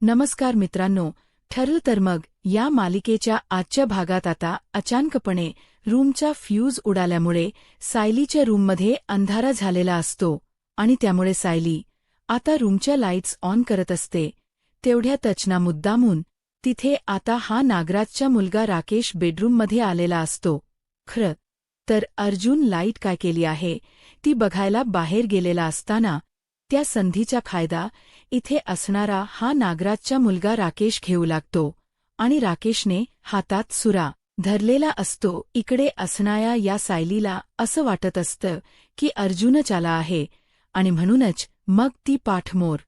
नमस्कार मित्रांनो, ठरलं तर मग या मालिकेच्या आजच्या भागात आता अचानकपणे रूमचा फ्यूज उडाल्यामुळे सायलीच्या रूममध्ये अंधारा झालेला असतो आणि त्यामुळे सायली आता रूमच्या लाईट्स ऑन करत असते. तेवढ्यातच ना मुद्दामून तिथे आता हा नागराजचा मुलगा राकेश बेडरूममध्ये आलेला असतो. खरं तर अर्जुन लाईट काय केली आहे ती बघायला बाहेर गेलेला असताना त्या संधीचा फायदा इथे असणारा हा नागराजचा मुलगा राकेश घेऊ लागतो आणि राकेशने हातात सुरा धरलेला असतो. इकडे असणाऱ्या या सायलीला असं वाटत असतं की अर्जुनच आला आहे आणि म्हणूनच मग ती पाठमोर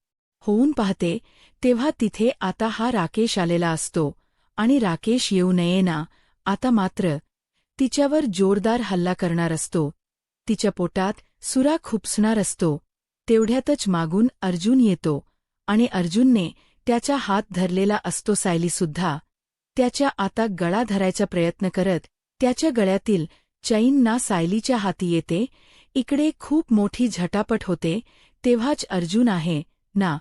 होऊन पाहते तेव्हा तिथे आता हा राकेश आलेला असतो आणि राकेश येऊ नये ना आता मात्र तिच्यावर जोरदार हल्ला करणार असतो. तिच्या पोटात सुरा खुपसणार असतो. तेवढ्यातच मागून अर्जुन येतो आणि अर्जुनने त्याचा हात धरलेला असतो. सायलीसुद्धा त्याच्या आता गळा धरायचा प्रयत्न करत त्याच्या गळ्यातील चैन ना सायलीच्या हाती येते. इकडे खूप मोठी झटापट होते. तेव्हाच अर्जुन आहे ना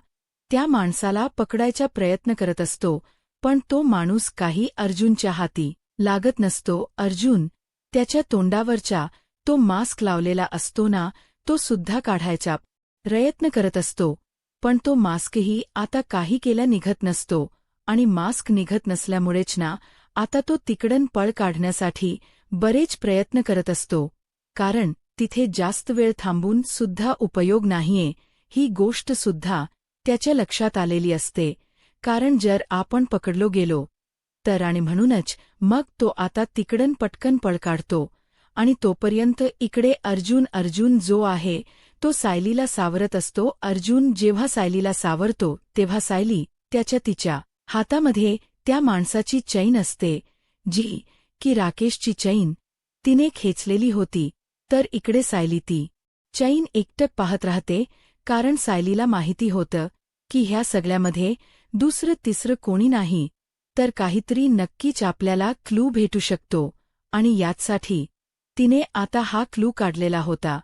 त्या माणसाला पकडायचा प्रयत्न करत असतो, पण तो माणूस काही अर्जुनच्या हाती लागत नसतो. अर्जुन त्याच्या तोंडावरचा तो मास्क लावलेला असतो ना तो सुद्धा काढायचा प्रयत्न करत असतो, पण तो मास्कही आता काही केल्या निघत नसतो आणि मास्क निघत नसल्यामुळेच ना आता तो तिकडन पळ काढण्यासाठी बरेच प्रयत्न करत असतो, कारण तिथे जास्त वेळ थांबून सुद्धा उपयोग नाहीये ही गोष्ट सुद्धा त्याच्या लक्षात आलेली असते. कारण जर आपण पकडलो गेलो तर आणि म्हणूनच मग तो आता तिकडन पटकन पळ काढतो आणि तोपर्यंत इकडे अर्जुन जो आहे तो सायलीला सावरत असतो. अर्जुन जेव्हा सायलीला सावरतो तेव्हा सायली तिच्या हातामध्ये त्या माणसाची चैन असते जी की राकेशची चैन तिने खेचलेली होती. तर इकडे सायली ती चैन एकटक पाहत राहते, कारण सायलीला माहिती होतं की ह्या सगळ्यामध्ये दुसरं तिसरं कोणी नाही तर काहीतरी नक्कीच आपल्याला क्लू भेटू शकतो आणि याचसाठी तिने आता हा क्लू काढलेला होता.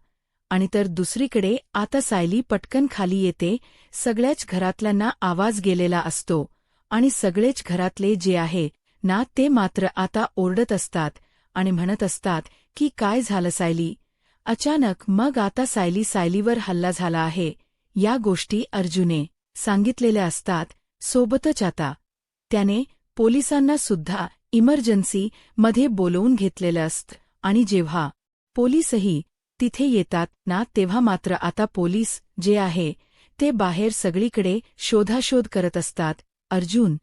आणि तर दुसरीकडे आता सायली पटकन खाली येते. सगळ्याच घरातल्यांना आवाज गेलेला असतो आणि सगळेच घरातले जे आहे ना ते मात्र आता ओरडत असतात आणि म्हणत असतात की काय झालं सायली. अचानक मग आता सायलीवर हल्ला झाला आहे या गोष्टी अर्जुने सांगितलेल्या असतात. सोबतच आता त्याने पोलिसांना सुद्धा इमर्जन्सी मध्ये बोलवून घेतलेलं असतं आणि जेव्हा पोलीसही तिथे येतात ना तेव्हा मात्र आता पोलीस जे आहे ते बाहेर सगळीकडे शोधाशोध करत असतात. अर्जुन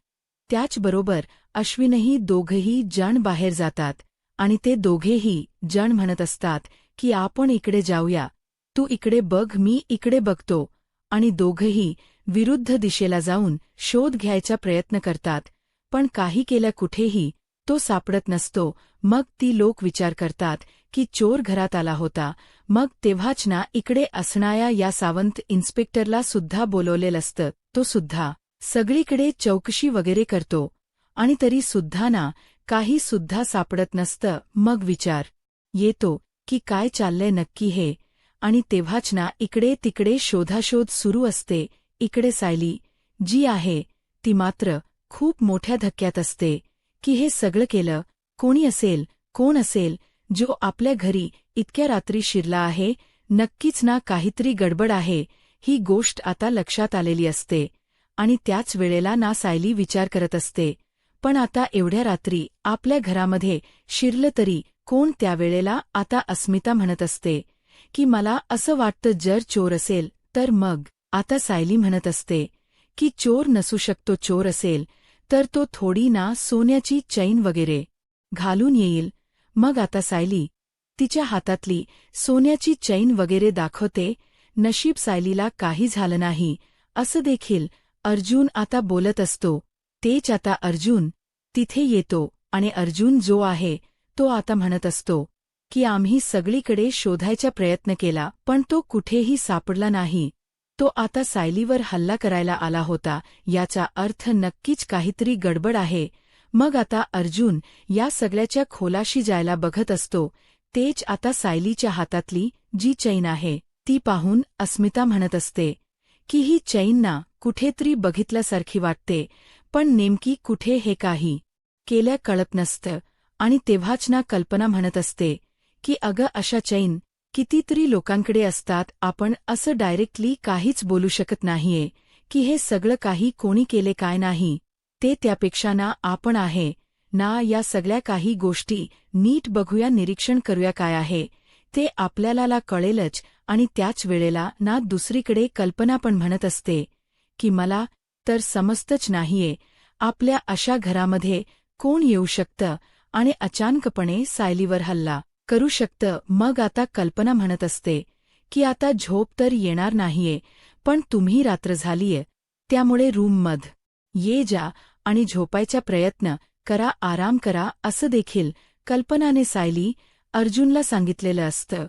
त्याचबरोबर अश्विनही दोघंही जण बाहेर जातात आणि ते दोघेही जण म्हणत असतात की आपण इकडे जाऊया, तू इकडे बघ मी इकडे बघतो. आणि दोघंही विरुद्ध दिशेला जाऊन शोध घ्यायचा प्रयत्न करतात, पण काही केल्या कुठेही तो सापडत नसतो. मग ती लोक विचार करतात की चोर घरात आला होता. मग तेव्हाच ना इकडे असणाऱ्या या सावंत इन्स्पेक्टरला सुद्धा बोलवलेलं असतं. तो सुद्धा सगळीकडे चौकशी वगैरे करतो आणि तरी सुद्धा ना काही सुद्धा सापडत नसतं. मग विचार येतो की काय चाललंय नक्की हे, आणि तेव्हाच ना इकडे तिकडे शोधाशोध सुरू असते. इकडे सायली जी आहे ती मात्र खूप मोठ्या धक्क्यात असते की हे सगळं केलं कोणी असेल, कोण असेल जो आपल्या घरी इतक्या रात्री शिरला आहे. नक्कीच ना काहीतरी गडबड आहे ही गोष्ट आता लक्षात आलेली असते आणि त्याच वेळेला ना सायली विचार करत असते, पण आता एवढ्या रात्री आपल्या घरामध्ये शिरलं तरी कोण. त्यावेळेला आता अस्मिता म्हणत असते की मला असं वाटतं जर चोर असेल तर मग आता सायली म्हणत असते की चोर नसू शकतो. चोर असेल तर तो थोडी ना सोन्याची चैन वगैरे घालून येईल. मग आता सायली तिच्या हातातली सोन्याची चैन वगैरे दाखवते. नशीब सायलीला काही झालं नाही असं देखील अर्जुन आता बोलत असतो. तेच आता अर्जुन तिथे येतो आणि अर्जुन जो आहे तो आता म्हणत असतो की आम्ही सगळीकडे शोधायचा प्रयत्न केला पण तो कुठेही सापडला नाही. तो आता सायलीवर हल्ला करायला आला होता. याचा अर्थ नक्कीच काहीतरी गडबड आहे. मग आता अर्जुन या सगळ्याच्या खोलाशी जायला बघत असतो. तेच आता सायलीच्या हातातली जी चैन आहे ती पाहून अस्मिता म्हणत असते की ही चैन ना कुठेतरी बघितल्यासारखी वाटते, पण नेमकी कुठे हे काही केल्या कळत नसतं. आणि तेव्हाच ना कल्पना म्हणत असते की अगं अशा चैन कितीतरी लोकांकडे असतात. आपण असं डायरेक्टली काहीच बोलू शकत नाहीये की हे सगळं काही कोणी केले काय नाही ते, त्यापेक्षा ना आपण आहे ना या सगळ्या काही गोष्टी नीट बघूया, निरीक्षण करूया काय आहे ते आपल्याला कळेलच. आणि त्याच वेळेला ना दुसरीकडे कल्पना पण म्हणत असते की मला तर समजतच नाहीये आपल्या अशा घरामध्ये कोण येऊ शकतं आणि अचानकपणे सायलीवर हल्ला करू शकतं. मग आता कल्पना म्हणत असते की आता झोप तर येणार नाहीये, पण तुम्ही रात्र झालीये त्यामुळे रूममध्ये ये जा आणि झोपायचा प्रयत्न करा, आराम करा, असं देखील कल्पनाने सायली अर्जुनला सांगितलेलं असतं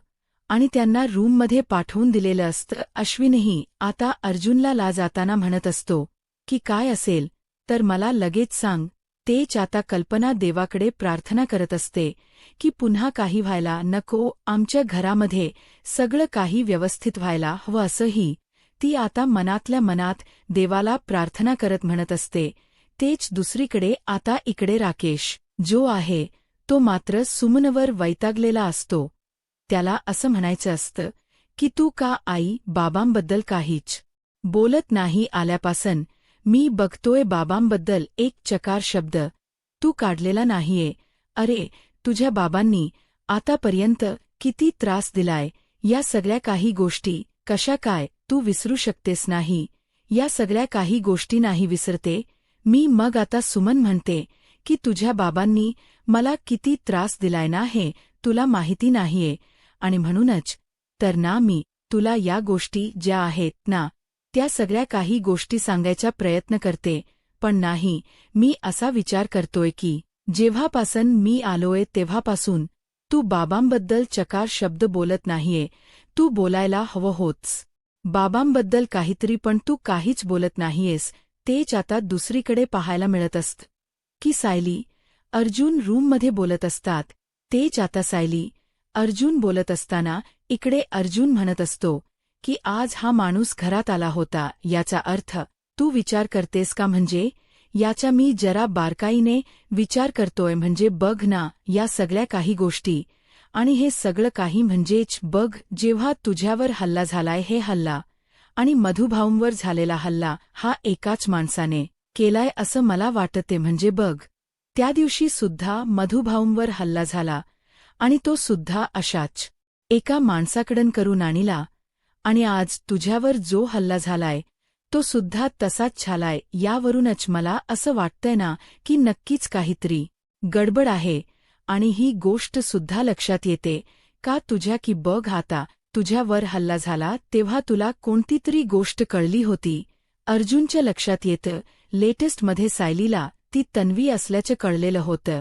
आणि त्यांना रूममध्ये पाठवून दिलेलं असतं. अश्विनही आता अर्जुनला जाताना म्हणत असतो की काय असेल तर मला लगेच सांग. तेच आता कल्पना देवाकडे प्रार्थना करत असते की पुन्हा काही व्हायला नको, आमच्या घरामध्ये सगळं काही व्यवस्थित व्हायला हवं असंही ती आता मनातल्या मनात देवाला प्रार्थना करत म्हणत असते. तेच दुसरीकडे आता इकडे राकेश जो आहे तो मात्र सुमनवर वैतागलेला असतो. त्याला असं म्हणायचं असतं की तू का आई बाबांबद्दल काहीच बोलत नाही, आल्यापासून मी बघतोय बाबांबद्दल एक चकार शब्द तू काढलेला नाहीये. अरे तुझ्या बाबांनी आतापर्यंत किती त्रास दिलाय, या सगळ्या काही गोष्टी कशा काय तू विसरू शकतेस नाही, या सगळ्या काही गोष्टी नाही विसरते मी. मग आता सुमन म्हणते की तुझ्या बाबांनी मला किती त्रास दिलाय ना हे तुला माहिती नाहीये, आणि म्हणूनच तर ना मी तुला या गोष्टी ज्या आहेत ना त्या सगळ्या काही गोष्टी सांगायचा प्रयत्न करते. पण नाही, मी असा विचार करतोय की जेव्हापासून मी आलोय तेव्हापासून तू बाबांबद्दल चकार शब्द बोलत नाहीये. तू बोलायला हवं होतस बाबांबद्दल काहीतरी, पण तू काहीच बोलत नाहीयेस. तेच आता दुसरीकडे पाहायला मिळत असतं की सायली अर्जुन रूममध्ये बोलत असतात. तेच आता सायली अर्जुन बोलत असताना इकडे अर्जुन म्हणत असतो की आज हा माणूस घरात आला होता, याचा अर्थ तू विचार करतेस का? म्हणजे याचा मी जरा बारकाईने विचार करतोय. म्हणजे बघ ना या सगळ्या काही गोष्टी, आणि हे सगळं काही म्हणजेच बघ जेव्हा तुझ्यावर हल्ला झालाय हे हल्ला आणि मधुभाऊंवर झालेला हल्ला हा एकाच माणसाने केलाय असं मला वाटते. म्हणजे बघ त्या दिवशी सुद्धा मधुभाऊंवर हल्ला झाला आणि तो सुद्धा अशाच एका माणसाकडून करून आणला, आणि आज तुझ्यावर जो हल्ला झालाय तो सुद्धा तसाच झालाय. यावरूनच मला असं वाटतंय ना की नक्कीच काहीतरी गडबड आहे. आणि ही गोष्ट सुद्धा लक्षात येते का तुझ्या की बघ आता तुझ्यावर हल्ला झाला तेव्हा तुला कोणतीतरी गोष्ट कळली होती. अर्जुनच्या लक्षात येतं लेटेस्टमध्ये सायलीला ती तन्वी असल्याचं कळलेलं होतं,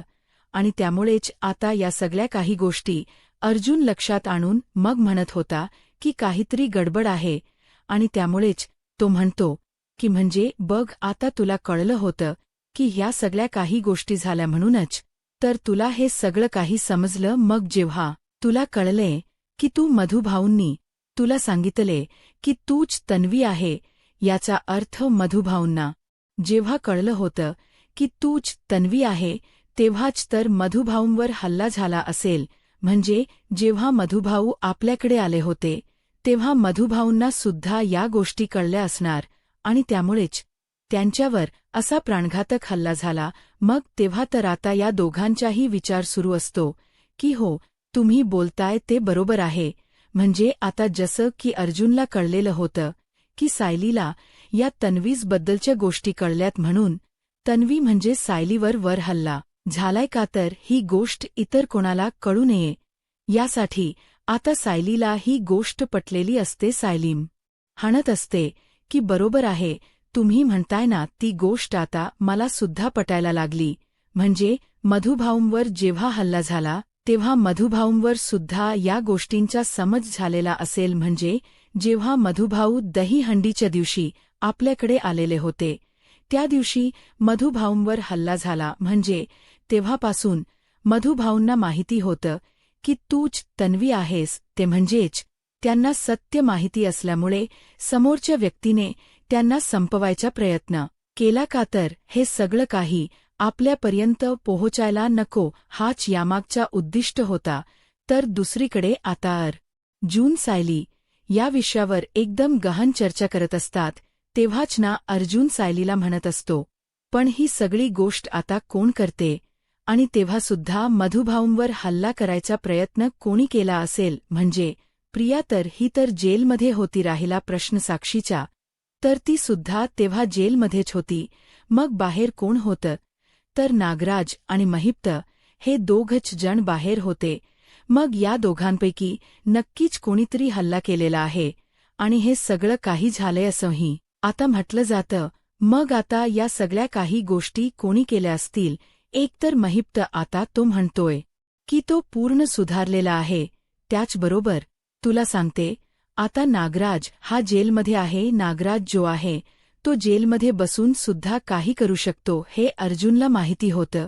आणि त्यामुळेच आता या सगळ्या काही गोष्टी अर्जुन लक्षात आणून मग म्हणत होता की काहीतरी गडबड आहे. आणि त्यामुळेच तो म्हणतो की म्हणजे बघ आता तुला कळलं होतं की ह्या सगळ्या काही गोष्टी झाल्या म्हणूनच तर तुला हे सगळं काही समजलं. मग जेव्हा तुला कळले की तू मधुभाऊंनी तुला सांगितले की तूच तन्वी आहे, याचा अर्थ मधुभाऊंना जेव्हा कळलं होतं की तूच तन्वी आहे तेव्हाच तर मधुभाऊंवर हल्ला झाला असेल. म्हणजे जेव्हा मधुभाऊ आपल्याकडे आले होते तेव्हा मधुभाऊंना सुद्धा या गोष्टी कळल्या असणार, आणि त्यामुळेच त्यांच्यावर असा प्राणघातक हल्ला झाला. मग तेव्हा तर आता या दोघांचाही विचार सुरू असतो की हो तुम्ही बोलताय ते बरोबर आहे. म्हणजे आता जसं की अर्जुनला कळलेलं होतं की सायलीला या तन्वीजबद्दलच्या गोष्टी कळल्यात म्हणून तन्वी म्हणजे सायलीवर हल्ला झालाय का, तर ही गोष्ट इतर कोणाला कळू नये यासाठी आता सायलीला ही गोष्ट पटलेली असते. सायलीम म्हणत असते की बरोबर आहे तुम्ही म्हणताय ना ती गोष्ट आता मला सुद्धा पटायला लागली. म्हणजे मधुभाऊंवर जेव्हा हल्ला झाला तेव्हा मधुभाऊंवर सुद्धा या गोष्टींचा समज झालेला असेल. म्हणजे जेव्हा मधुभाऊ दहीहंडीच्या दिवशी आपल्याकडे आलेले होते त्या दिवशी मधुभाऊंवर हल्ला झाला. म्हणजे तेव्हापासून मधुभाऊंना माहिती होतं की तूच तन्वी आहेस. ते म्हणजेच त्यांना सत्य माहिती असल्यामुळे समोरच्या व्यक्तीने त्यांना संपवायचा प्रयत्न केला का तर हे सगळं काही आपल्यापर्यंत पोहोचायला नको हाच यामागचा उद्दिष्ट होता. तर दुसरीकडे आता अर्जुन सायली या विषयावर एकदम गहन चर्चा करत असतात. तेव्हाच ना अर्जुन सायलीला म्हणत असतो, पण ही सगळी गोष्ट आता कोण करते? आणि तेव्हासुद्धा मधुभाऊंवर हल्ला करायचा प्रयत्न कोणी केला असेल? म्हणजे प्रिया तर ही तर जेलमध्ये होती. राहिला प्रश्न साक्षीचा, तर ती सुद्धा तेव्हा जेलमध्येच होती. मग बाहेर कोण होतं? तर नागराज आणि महिप्त हे दोघच जण बाहेर होते. मग या दोघांपैकी नक्कीच कोणीतरी हल्ला केलेला आहे आणि हे सगळं काही झालंय असंही आता म्हटलं जातं. मग आता या सगळ्या काही गोष्टी कोणी केल्या असतील? एकतर महिप्त आता तो म्हणतोय की तो पूर्ण सुधारलेला आहे. त्याचबरोबर तुला सांगते, आता नागराज हा जेलमध्ये आहे. नागराज जो आहे तो जेलमध्ये बसून सुद्धा काही करू शकतो हे अर्जुनला माहिती होतं.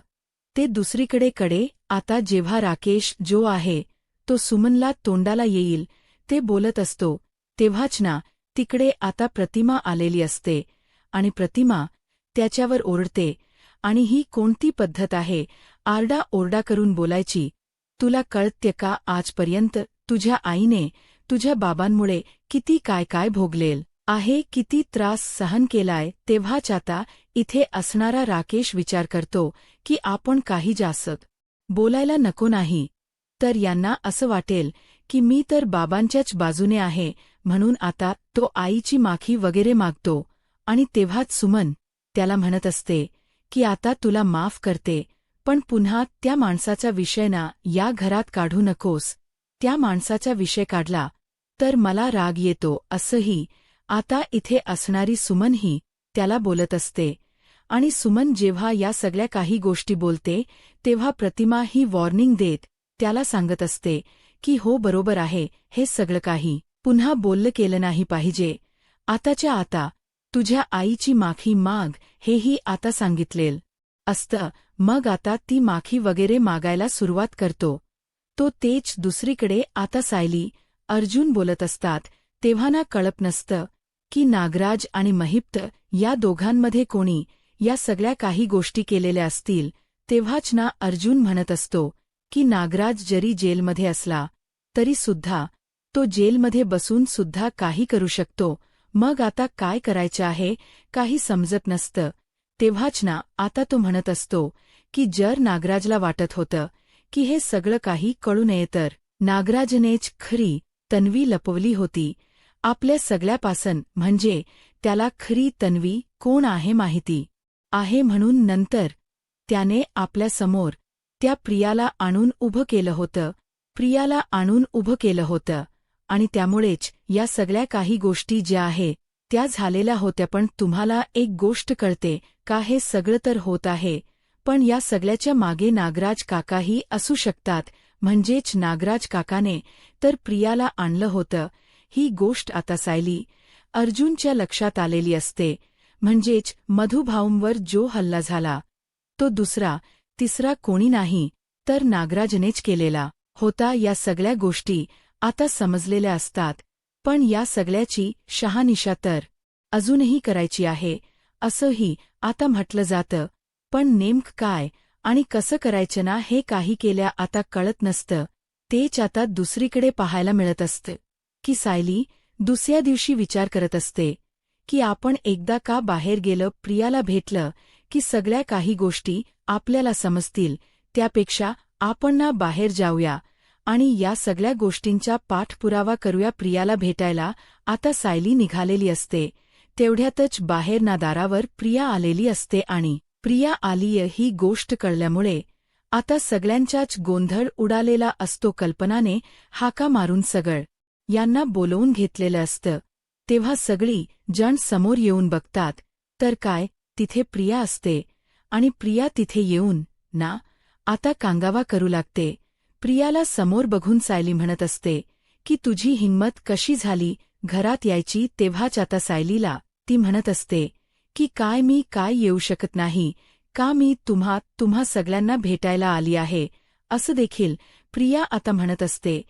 ते दुसरीकडे आता जेव्हा राकेश जो आहे तो सुमनला तोंडाला येईल ते बोलत असतो, तेव्हाच ना तिकडे आता प्रतिमा आलेली असते आणि प्रतिमा त्याच्यावर ओरडते. आणि ही कोणती पद्धत आहे आरडाओरडा करून बोलायची? तुला कळते का आजपर्यंत तुझ्या आईने तुझ्या बाबांमुळे किती काय काय भोगलेल आहे, किती त्रास सहन केलाय? तेव्हाच आता इथे असणारा राकेश विचार करतो की आपण काही जास्त बोलायला नको नाही, तर यांना असं वाटेल की मी तर बाबांच्याच बाजूने आहे म्हणून आता तो आईची माफी वगैरे मागतो. आणि तेव्हाच सुमन त्याला म्हणत असते की आता तुला माफ करते, पण पुन्हा त्या माणसाचा विषय ना या घरात काढू नकोस. त्या माणसाचा विषय काढला तर मला राग येतो असंही आता इथे असणारी सुमनही त्याला बोलत असते. आणि सुमन जेव्हा या सगळ्या काही गोष्टी बोलते तेव्हा प्रतिमा ही वॉर्निंग देत त्याला सांगत असते की हो बरोबर आहे, हे सगळं काही पुन्हा बोललं केलं नाही पाहिजे. आताच्या आता तुझ्या आईची माफी माग हेही आता सांगितलेलं असतं. मग आता ती माफी वगैरे मागायला सुरुवात करतो तो. तेच दुसरीकडे आता सायली अर्जुन बोलत असतात तेव्हा ना कळप नसतं की नागराज आणि महिप्त या दोघांमध्ये कोणी या सगळ्या काही गोष्टी केलेल्या असतील. तेव्हाच ना अर्जुन म्हणत असतो की नागराज जरी जेलमध्ये असला तरी सुद्धा तो जेलमध्ये बसून सुद्धा काही करू शकतो. मग आता काय करायचं आहे काही समजत नसतं. तेव्हाच ना आता तो म्हणत असतो की जर नागराजला वाटत होतं की हे सगळं काही कळू नये तर नागराजनेच खरी तन्वी लपवली होती आपल्या सगळ्यापासून. म्हणजे त्याला खरी तन्वी कोण आहे माहिती आहे, म्हणून नंतर त्याने आपल्यासमोर त्या प्रियाला आणून उभं केलं होतं. आणि त्यामुळेच या सगळ्या काही गोष्टी ज्या आहे त्या झालेल्या होत्या. पण तुम्हाला एक गोष्ट कळते का? हे सगळं तर होत आहे, पण या सगळ्याच्या मागे नागराज काकाही असू शकतात. म्हणजेच नागराज काकाने तर प्रियाला आणलं होतं. ही गोष्ट आता सायली अर्जुनच्या लक्षात आलेली असते. म्हणजेच मधुभाऊंवर जो हल्ला झाला तो दुसरा तिसरा कोणी नाही तर नागराजनेच केलेला होता. या सगळ्या गोष्टी आता समजलेल्या असतात, पण या सगळ्याची शहानिशा तर अजूनही करायची आहे असंही आता म्हटलं जातं. पण नेमकं काय आणि कसं करायचं ना हे काही केल्या आता कळत नसतं. तेच आता दुसरीकडे पाहायला मिळत असतं की सायली दुसऱ्या दिवशी विचार करत असते की आपण एकदा का बाहेर गेलं, प्रियाला भेटलं की सगळ्या काही गोष्टी आपल्याला समजतील. त्यापेक्षा आपण ना बाहेर जाऊया आणि या सगळ्या गोष्टींचा पाठपुरावा करूया प्रियाला भेटायला. आता सायली निघालेली असते तेवढ्यातच बाहेर ना दारावर प्रिया आलेली असते. आणि प्रिया आलीय ही गोष्ट कळल्यामुळे आता सगळ्यांचाच गोंधळ उडालेला असतो. कल्पनाने हाका मारून सगळं यांना बोलवून घेतलेलं असतं. तेव्हा सगळी जण समोर येऊन बघतात तर काय तिथे प्रिया असते. आणि प्रिया तिथे येऊन ना आता कांगावा करू लागते. प्रियाला समोर बघून सायली म्हणत असते की तुझी हिंमत कशी झाली घरात यायची? तेव्हाच आता सायलीला ती म्हणत असते की काय मी काय येऊ शकत नाही का? मी तुम्हा सगळ्यांना भेटायला आली आहे असं देखील प्रिया आता म्हणत असते.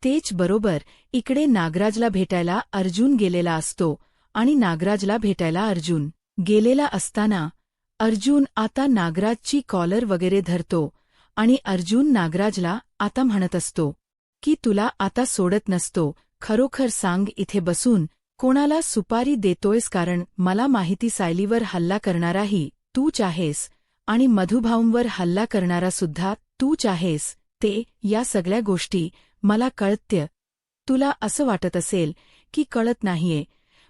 तेच बरोबर इकडे नागराजला भेटायला अर्जुन गेलेला असतो आणि नागराजला भेटायला अर्जुन गेलेला असताना अर्जुन आता नागराजची कॉलर वगैरे धरतो आणि अर्जुन नागराजला आता म्हणत असतो की तुला आता सोडत नसतो, खरोखर सांग इथे बसून कोणाला सुपारी देतोयस, कारण मला माहिती सायलीवर हल्ला करणाराही तूच आहेस आणि मधुभाऊंवर हल्ला करणारा सुद्धा तूच आहेस. या सगळ्या गोष्टी मला कळत्य. तुला असं वाटत असेल की कळत नाहीये,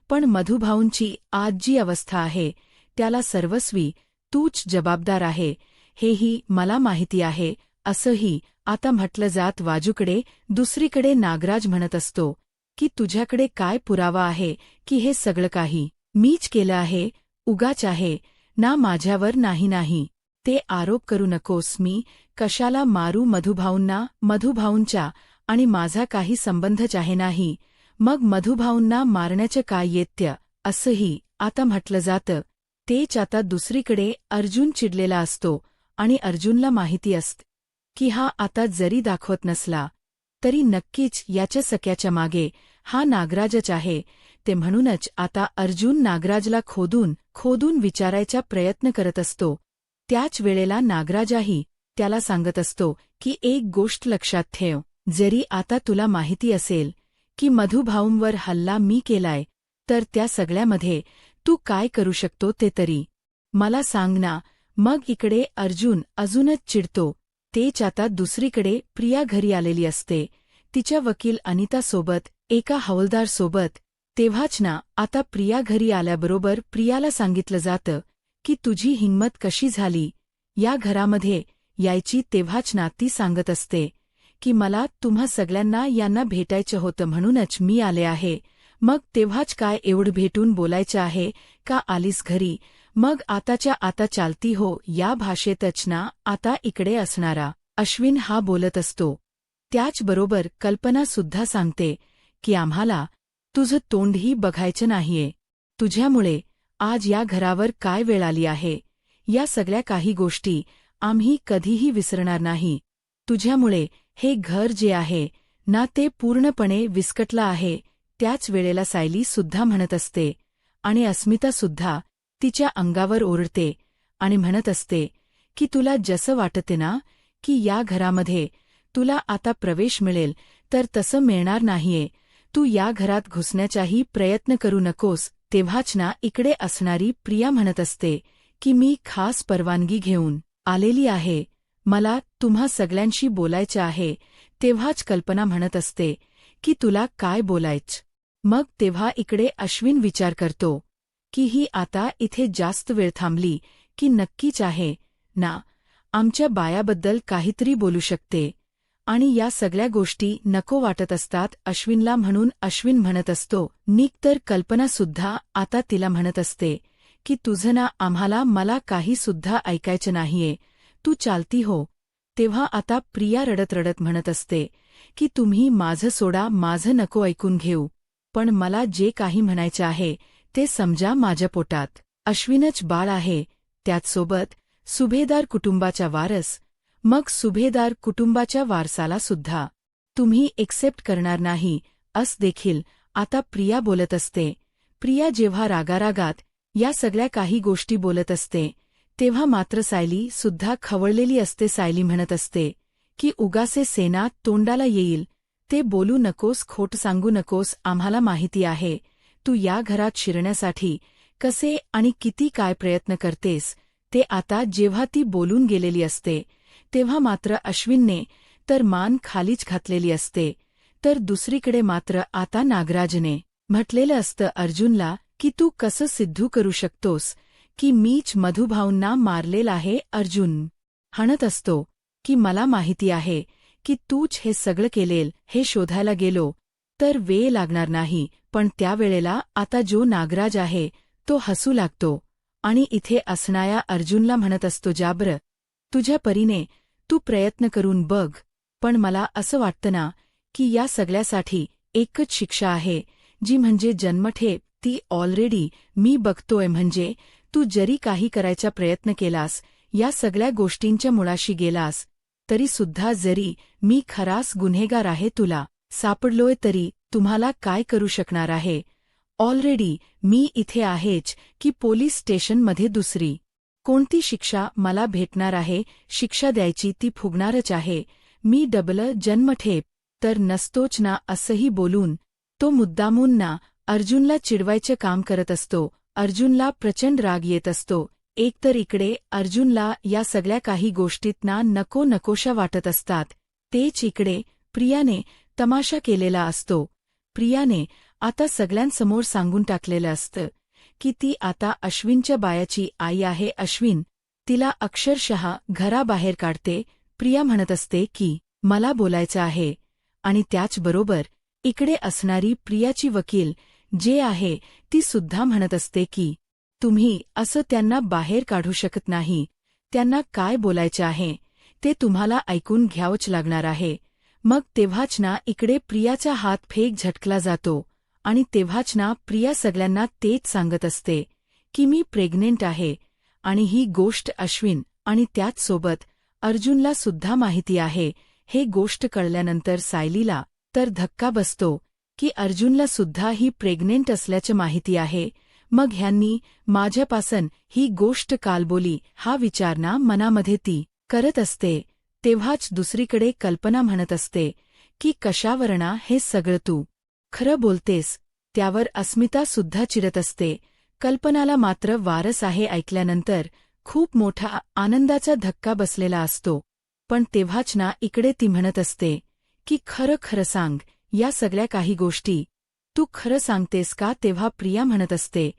पण मधुभाऊंची आज जी अवस्था आहे त्याला सर्वस्वी तूच जबाबदार आहे, हेही मला माहिती आहे. असंही आता म्हटलं जात वाजूकडे. दुसरीकडे नागराज म्हणत असतो की तुझ्याकडे काय पुरावा आहे की हे सगळं काही मीच केलं आहे, उगाच आहे ना माझ्यावर. नाही, ते आरोप करू नकोस. मी कशाला मारू मधुभाऊंना? मधुभाऊंच्या आणि माझा काही संबंधच आहे नाही, मग मधुभाऊंना मारण्याचं काय येत्य? असंही आता म्हटलं जातं. तेच आता दुसरीकडे अर्जुन चिडलेला असतो आणि अर्जुनला माहिती असतं की हा आता जरी दाखवत नसला तरी नक्कीच याच्या सख्याच्या मागे हा नागराजच आहे. ते म्हणूनच आता अर्जुन नागराजला खोदून विचारायचा प्रयत्न करत असतो. त्याच वेळेला नागराजाही त्याला सांगत असतो की एक गोष्ट लक्षात ठेव, जरी आता तुला माहिती असेल की मधुभाऊंवर हल्ला मी केलाय, तर त्या सगळ्यामध्ये तू काय करू शकतो ते तरी मला सांग ना. मग इकडे अर्जुन अजूनच चिडतो. तेच आता दुसरीकडे प्रिया घरी आलेली असते, तिच्या वकील अनितासोबत, एका हवालदारसोबत. तेव्हाच ना आता प्रिया घरी आल्याबरोबर प्रियाला सांगितलं जातं की तुझी हिंमत कशी झाली या घरामध्ये यायची. तेव्हाच ना ती सांगत असते की मला तुम्हा सगळ्यांना यांना भेटायचं होतं म्हणूनच मी आले आहे. मग तेव्हाच काय एवढं भेटून बोलायचं आहे का आलीस घरी? मग आताच्या आता चालती हो या भाषेतच ना आता इकडे असणारा अश्विन हा बोलत असतो. त्याचबरोबर कल्पनासुद्धा सांगते की आम्हाला तुझं तोंडही बघायचं नाहीये. तुझ्यामुळे आज या घरावर काय वेळ आली आहे, या सगळ्या काही गोष्टी आम्ही कधीही विसरणार नाही. तुझ्यामुळे हे घर जे आहे ना ते पूर्णपणे विस्कटलं आहे. त्याच वेळेला सायली सुद्धा म्हणत असते आणि अस्मितासुद्धा तिच्या अंगावर ओरडते आणि म्हणत असते की तुला जसं वाटते ना की या घरामध्ये तुला आता प्रवेश मिळेल, तर तसं मिळणार नाहीये. तू या घरात घुसण्याचाही प्रयत्न करू नकोस. तेव्हाच ना इकडे असणारी प्रिया म्हणत असते की मी खास परवानगी घेऊन आलेली आहे, मला तुम्हा सगळ्यांशी बोलायचं आहे. तेव्हाच कल्पना म्हणत असते की तुला काय बोलायचं? मग तेव्हा इकडे अश्विन विचार करतो की ही आता इथे जास्त वेळ थांबली की नक्कीच आहे ना आमच्या बायाबद्दल काहीतरी बोलू शकते आणि या सगळ्या गोष्टी नको वाटत असतात अश्विनला. म्हणून अश्विन म्हणत असतो निक. तर कल्पनासुद्धा आता तिला म्हणत असते की तुझं ना आम्हाला मला काही सुद्धा ऐकायचं नाहीये, तू चालती हो. तेव्हा आता प्रिया रडत रडत म्हणत असते की तुम्ही माझं सोडा, माझं नको ऐकून घेऊ, पण मला जे काही म्हणायचं आहे ते समजा. माझ्या पोटात अश्विनच बाळ आहे, त्याचसोबत सुभेदार कुटुंबाचा वारस. मग सुभेदार कुटुंबाच्या वारसाला सुद्धा तुम्ही एक्सेप्ट करणार नाही, असं देखील आता प्रिया बोलत असते. प्रिया जेव्हा रागारागात या सगळ्या काही गोष्टी बोलत असते तेव्हा मात्र सायली सुद्धा खवळलेली असते. सायली म्हणत असते की उगासे सेना तोंडाला येईल, ते बोलू नकोस, खोट सांगू नकोस. आम्हाला माहिती आहे तू या घरात शिरण्यासाठी कसे आणि किती काय प्रयत्न करतेस ते. आता जेव्हा ती बोलून गेलेली असते तेव्हा मात्र अश्विनने तर मान खालीच घातलेली असते. तर दुसरीकडे मात्र आता नागराजने म्हटलेलं असतं अर्जुनला की तू कसं सिद्धू करू शकतोस की मीच मधुभाऊंना मारलेलं आहे? अर्जुन म्हणत असतो की मला माहिती आहे की तूच हे सगळं केलेल. हे शोधायला गेलो तर वेळ लागणार नाही. पण त्यावेळेला आता जो नागराज आहे तो हसू लागतो आणि इथे असणाऱ्या अर्जुनला म्हणत असतो जाबर, तुझ्या परीने तू प्रयत्न करून बघ, पण मला असं वाटतं ना की या सगळ्यासाठी एकच शिक्षा आहे, जी म्हणजे जन्मठेप. ती ऑलरेडी मी बघतोय. म्हणजे तू जरी काही करायचा प्रयत्न केलास, या सगळ्या गोष्टींच्या मुळाशी गेलास, तरी सुद्धा जरी मी खरास गुन्हेगार आहे तुला सापडलोय तरी तुम्हाला काय करू शकणार आहे? ऑलरेडी मी इथे आहेच की पोलीस स्टेशनमध्ये दुसरी कोणती शिक्षा मला भेटणार आहे, शिक्षा द्यायची ती फुगणारच आहे. मी डबल जन्मठेप तर नसतोच ना. असंही बोलून तो मुद्दामून ना अर्जुनला चिडवायचं काम करत असतो. अर्जुनला प्रचंड राग येत असतो. एकतर इकडे अर्जुनला या सगळ्या काही गोष्टींना नको नकोशा वाटत असतात, तेच इकडे प्रियाने तमाशा केलेला असतो. प्रियाने आता सगळ्यांसमोर सांगून टाकलेलं असतं की ती आता अश्विनच्या बायाची आई आहे. अश्विन तिला अक्षरशः घराबाहेर काढते. प्रिया म्हणत असते की मला बोलायचं आहे, आणि त्याचबरोबर इकडे असणारी प्रियाची वकील जे आहे ती सुद्धा म्हणत असते की तुम्ही असं त्यांना बाहेर काढू शकत नाही. त्यांना काय बोलायचं आहे ते तुम्हाला ऐकून घ्यावंच लागणार आहे. मग तेव्हाच ना इकडे प्रियाचा हात फेक झटकला जातो, आणि तेव्हाच ना प्रिया सगळ्यांना तेच सांगत असते की मी प्रेग्नेंट आहे. आणि ही गोष्ट अश्विन आणि त्याचसोबत अर्जुनला सुद्धा माहिती आहे. हे गोष्ट कळल्यानंतर सायलीला तर धक्का बसतो की अर्जुनला सुद्धा ही प्रेग्नेंट असल्याचं माहिती आहे. मग ह्यांनी माझ्यापासून ही गोष्ट काल बोली हा विचार ना मनामध्ये ती करत असते. तेव्हाच दुसरीकडे कल्पना म्हणत असते की कशावरना हे सगळं तू खरं बोलतेस. त्यावर अस्मिता सुद्धा चिरत असते. कल्पनाला मात्र वारस आहे ऐकल्यानंतर खूप मोठा आनंदाचा धक्का बसलेला असतो. पण तेव्हाच ना इकडे ती म्हणत असते की खरं खरं सांग, या सगळ्या काही गोष्टी तू खरं सांगतेस का. तेव्हा प्रिया म्हणत असते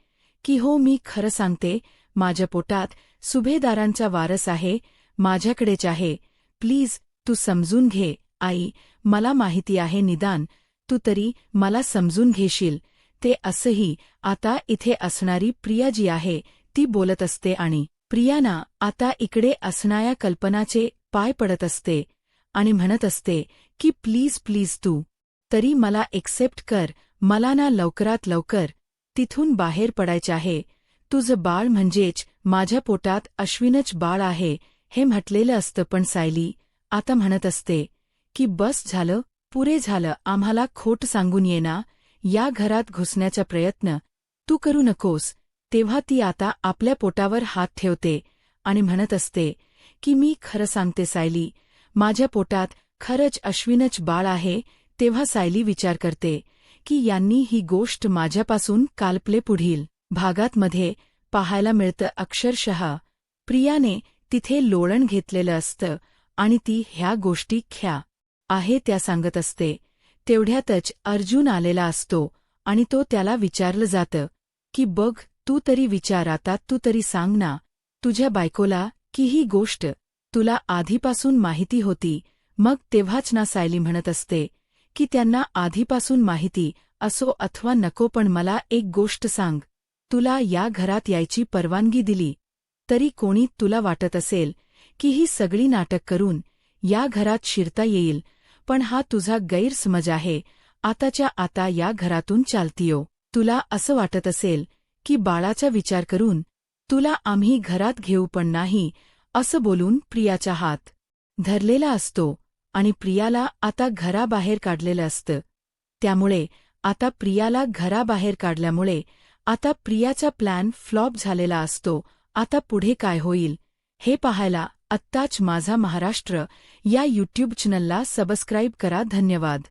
की हो मी खरं सांगते. माझ्या पोटात सुभेदारांचा वारस आहे, माझ्याकडेच आहे. प्लीज तू समजून घे आई. मला माहिती आहे निदान तू तरी मला समजून घेशील. ते असंही आता इथे असणारी प्रिया जी आहे ती बोलत असते, आणि प्रियाना आता इकडे असणाऱ्या कल्पनाचे पाय पडत असते आणि म्हणत असते की प्लीज प्लीज तू तरी मला एक्सेप्ट कर. मला ना लवकरात लवकर तिथून बाहेर पडायचे आहे. तुझं बाळ म्हणजेच माझ्या पोटात अश्विनच बाळ आहे हे म्हटलेलं असतं. पण सायली आता म्हणत असते की बस झालं, पुरे झालं. आम्हाला खोट सांगून ये ना. या घरात घुसण्याचा प्रयत्न तू करू नकोस. तेव्हा ती आता आपल्या पोटावर हात ठेवते आणि म्हणत असते की मी खरं सांगते सायली, माझ्या पोटात खरंच अश्विनच बाळ आहे. तेव्हा सायली विचार करते की यांनी ही गोष्ट माझ्यापासून कालपले. पुढील भागात मध्ये पाहायला मिळतं अक्षरशः प्रियाने तिथे लोळण घेतलेलं असतं आणि ती ह्या गोष्टी ख्या आहे त्या सांगत असते. तेवढ्यातच अर्जुन आलेला असतो आणि तो त्याला विचारलं जातं की बघ तू तरी विचार आता, तू तरी सांग ना तुझ्या बायकोला की ही गोष्ट तुला आधीपासून माहिती होती. मग तेव्हाच ना सायली म्हणत असते की त्यांना आधीपासून माहिती असो अथवा नको, पण मला एक गोष्ट सांग, तुला या घरात यायची परवानगी दिली तरी कोणी तुला वाटत असेल की ही सगळी नाटक करून या घरात शिरता येईल, पण हा तुझा गैरसमज आहे. आताच्या आता या घरातून चालतीयो. तुला असं वाटत असेल की बाळाचा विचार करून तुला आम्ही घरात घेऊ, पण नाही. असं बोलून प्रियाचा हात धरलेला असतो आणि प्रियाला आता घराबाहेर काढलेलं असतं. त्यामुळे आता प्रियाला घराबाहेर काढल्यामुळे आता प्रियाचा प्लॅन फ्लॉप झालेला असतो. आता पुढे काय होईल हे पाहायला आत्ताच माझा महाराष्ट्र या यूट्यूब चॅनलला सबस्क्राईब करा. धन्यवाद.